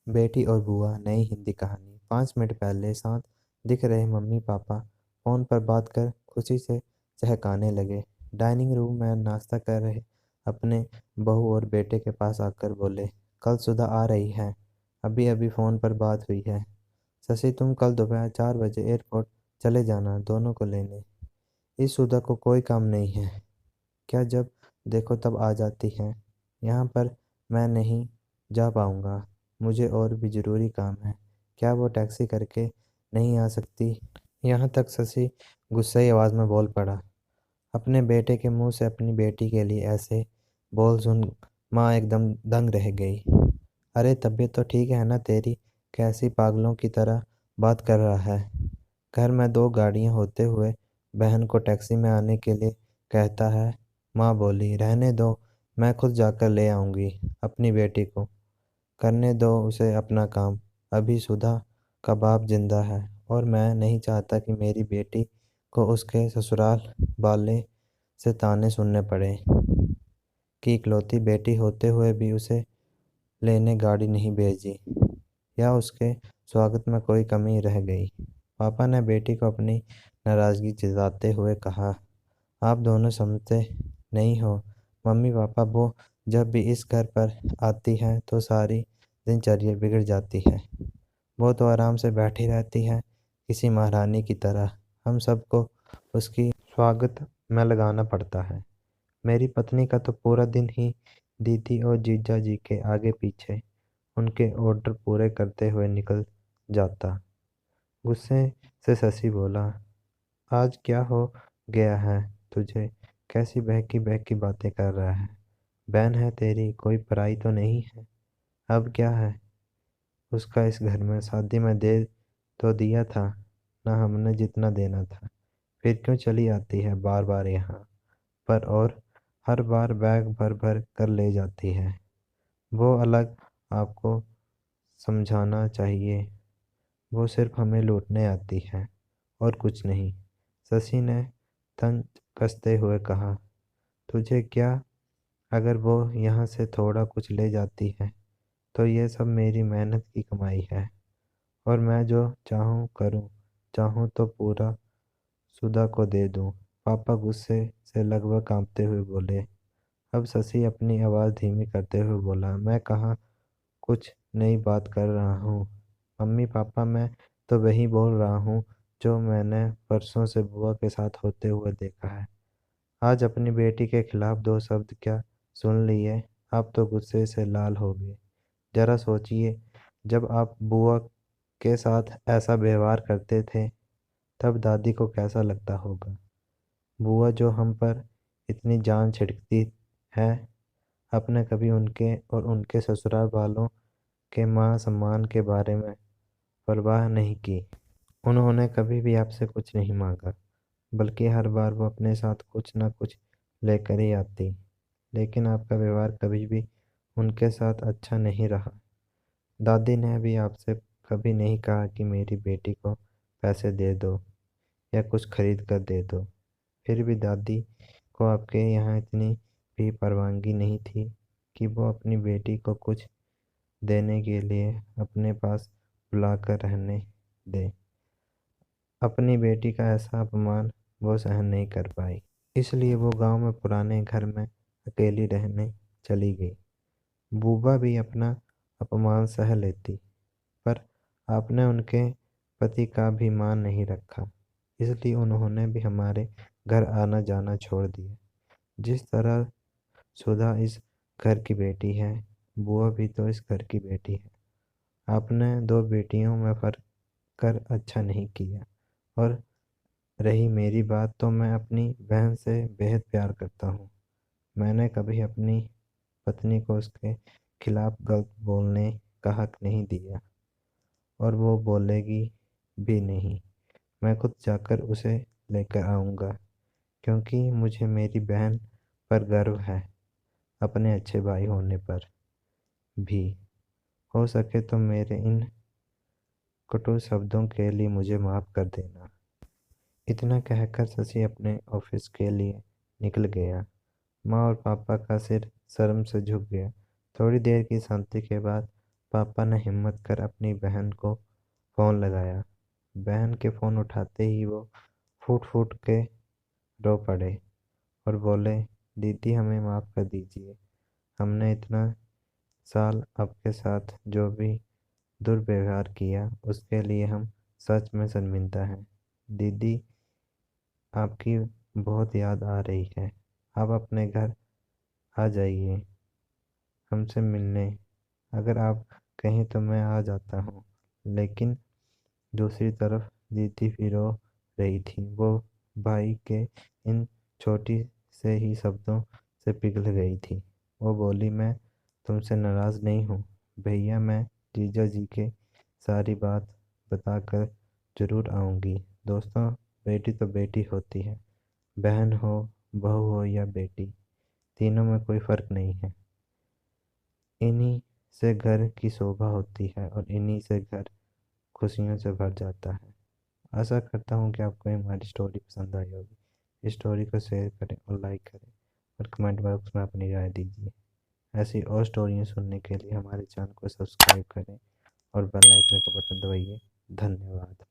बेटी और बुआ नई हिंदी कहानी। 5 मिनट पहले साथ दिख रहे मम्मी पापा फोन पर बात कर खुशी से चहकाने लगे। डाइनिंग रूम में नाश्ता कर रहे अपने बहू और बेटे के पास आकर बोले, कल सुधा आ रही है। अभी अभी फोन पर बात हुई है। शशि, तुम कल दोपहर 4 बजे एयरपोर्ट चले जाना दोनों को लेने। इस सुधा को कोई काम नहीं है क्या? जब देखो तब आ जाती है। यहाँ पर मैं नहीं जा पाऊँगा, मुझे और भी ज़रूरी काम है। क्या वो टैक्सी करके नहीं आ सकती? यहाँ तक शशि गुस्साई आवाज़ में बोल पड़ा। अपने बेटे के मुंह से अपनी बेटी के लिए ऐसे बोल सुन माँ एकदम दंग रह गई। अरे तबीयत तो ठीक है ना तेरी? कैसी पागलों की तरह बात कर रहा है? घर में 2 गाड़ियाँ होते हुए बहन को टैक्सी में आने के लिए कहता है। माँ बोली, रहने दो, मैं खुद जाकर ले आऊँगी अपनी बेटी को। करने दो उसे अपना काम। अभी सुधा का बाप जिंदा है और मैं नहीं चाहता कि मेरी बेटी को उसके ससुराल वाले से ताने सुनने पड़े कि इकलौती बेटी होते हुए भी उसे लेने गाड़ी नहीं भेजी, या उसके स्वागत में कोई कमी रह गई। पापा ने बेटी को अपनी नाराज़गी जताते हुए कहा, आप दोनों समझते नहीं हो मम्मी पापा, वो जब भी इस घर पर आती है तो सारी दिनचर्या बिगड़ जाती है। वो तो आराम से बैठी रहती है किसी महारानी की तरह। हम सबको उसकी स्वागत में लगाना पड़ता है। मेरी पत्नी का तो पूरा दिन ही दीदी और जीजा जी के आगे पीछे उनके ऑर्डर पूरे करते हुए निकल जाता। गुस्से से शशि बोला, आज क्या हो गया है तुझे? कैसी बहकी बहकी बातें कर रहा है? बहन है तेरी, कोई पराई तो नहीं है। अब क्या है उसका इस घर में? शादी में दे तो दिया था ना हमने जितना देना था। फिर क्यों चली आती है बार बार यहाँ पर, और हर बार बैग भर भर कर ले जाती है? वो अलग आपको समझाना चाहिए। वो सिर्फ हमें लूटने आती है और कुछ नहीं। शशि ने तंज कसते हुए कहा, तुझे क्या? अगर वो यहाँ से थोड़ा कुछ ले जाती है तो ये सब मेरी मेहनत की कमाई है और मैं जो चाहूँ करूँ। चाहूँ तो पूरा सुधा को दे दूँ। पापा गुस्से से लगभग कांपते हुए बोले। अब शशि अपनी आवाज़ धीमी करते हुए बोला, मैं कहाँ कुछ नई बात कर रहा हूँ मम्मी पापा, मैं तो वही बोल रहा हूँ जो मैंने परसों से बुआ के साथ होते हुए देखा है। आज अपनी बेटी के खिलाफ 2 शब्द क्या सुन लिए, आप तो गुस्से से लाल हो गए। जरा सोचिए, जब आप बुआ के साथ ऐसा व्यवहार करते थे तब दादी को कैसा लगता होगा? बुआ जो हम पर इतनी जान छिड़कती है, आपने कभी उनके और उनके ससुराल वालों के मान सम्मान के बारे में परवाह नहीं की। उन्होंने कभी भी आपसे कुछ नहीं मांगा, बल्कि हर बार वो अपने साथ कुछ ना कुछ लेकर ही आती। लेकिन आपका व्यवहार कभी भी उनके साथ अच्छा नहीं रहा। दादी ने भी आपसे कभी नहीं कहा कि मेरी बेटी को पैसे दे दो या कुछ खरीद कर दे दो। फिर भी दादी को आपके यहाँ इतनी भी परवानगी नहीं थी कि वो अपनी बेटी को कुछ देने के लिए अपने पास बुलाकर रहने दे। अपनी बेटी का ऐसा अपमान वो सहन नहीं कर पाई, इसलिए वो गांव में पुराने घर में अकेली रहने चली गई। बूबा भी अपना अपमान सह लेती, पर आपने उनके पति का भी मान नहीं रखा, इसलिए उन्होंने भी हमारे घर आना जाना छोड़ दिया। जिस तरह सुधा इस घर की बेटी है, बुआ भी तो इस घर की बेटी है। आपने 2 बेटियों में फर्क कर अच्छा नहीं किया। और रही मेरी बात, तो मैं अपनी बहन से बेहद प्यार करता हूँ। मैंने कभी अपनी पत्नी को उसके खिलाफ गलत बोलने का हक नहीं दिया और वो बोलेगी भी नहीं। मैं खुद जाकर उसे लेकर आऊँगा, क्योंकि मुझे मेरी बहन पर गर्व है, अपने अच्छे भाई होने पर भी। हो सके तो मेरे इन कटु शब्दों के लिए मुझे माफ़ कर देना। इतना कहकर शशि अपने ऑफिस के लिए निकल गया। माँ और पापा का सिर शर्म से झुक गया। थोड़ी देर की शांति के बाद पापा ने हिम्मत कर अपनी बहन को फ़ोन लगाया। बहन के फ़ोन उठाते ही वो फूट फूट के रो पड़े और बोले, दीदी हमें माफ़ कर दीजिए। हमने इतना साल आपके साथ जो भी दुर्व्यवहार किया उसके लिए हम सच में शर्मिंदा हैं। दीदी आपकी बहुत याद आ रही है। आप अपने घर आ जाइए हमसे मिलने। अगर आप कहें तो मैं आ जाता हूँ। लेकिन दूसरी तरफ दीदी भी रो रही थी। वो भाई के इन छोटी से ही शब्दों से पिघल गई थी। वो बोली, मैं तुमसे नाराज़ नहीं हूँ भैया। मैं जीजा जी के सारी बात बताकर ज़रूर आऊँगी। दोस्तों, बेटी तो बेटी होती है। बहन हो, बहू हो या बेटी, तीनों में कोई फ़र्क नहीं है। इन्हीं से घर की शोभा होती है और इन्हीं से घर खुशियों से भर जाता है। आशा करता हूँ कि आपको हमारी स्टोरी पसंद आई होगी। इस स्टोरी को शेयर करें और लाइक करें और कमेंट बॉक्स में अपनी राय दीजिए। ऐसी और स्टोरियाँ सुनने के लिए हमारे चैनल को सब्सक्राइब करें और बेल आइकन का बटन दबाइए। धन्यवाद।